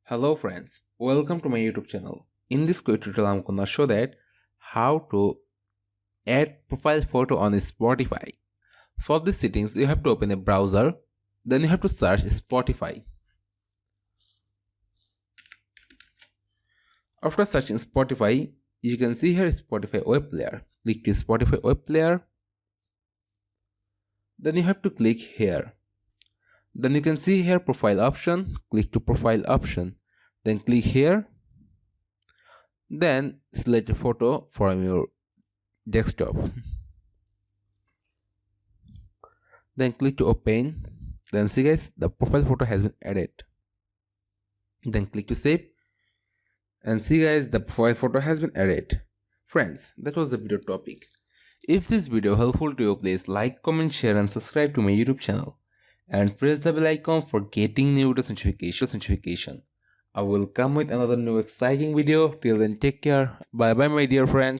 Hello friends, welcome to my YouTube channel. In this quick tutorial I'm gonna show that how to add profile photo on Spotify. For these settings you have to open a browser, then you have to search Spotify. After searching Spotify, you can see here Spotify web player. Click to Spotify web player. Then you have to click here. Then you can see here profile option, click to profile option, then click here, then select a photo from your desktop, then click to open, then see guys the profile photo has been added, then click to save and see guys the profile photo has been added. Friends, that was the video topic. If this video helpful to you, please like, comment, share and subscribe to my YouTube channel. And press the bell icon for getting new videos notification. I will come with another new exciting video. Till then, take care. Bye bye my dear friends.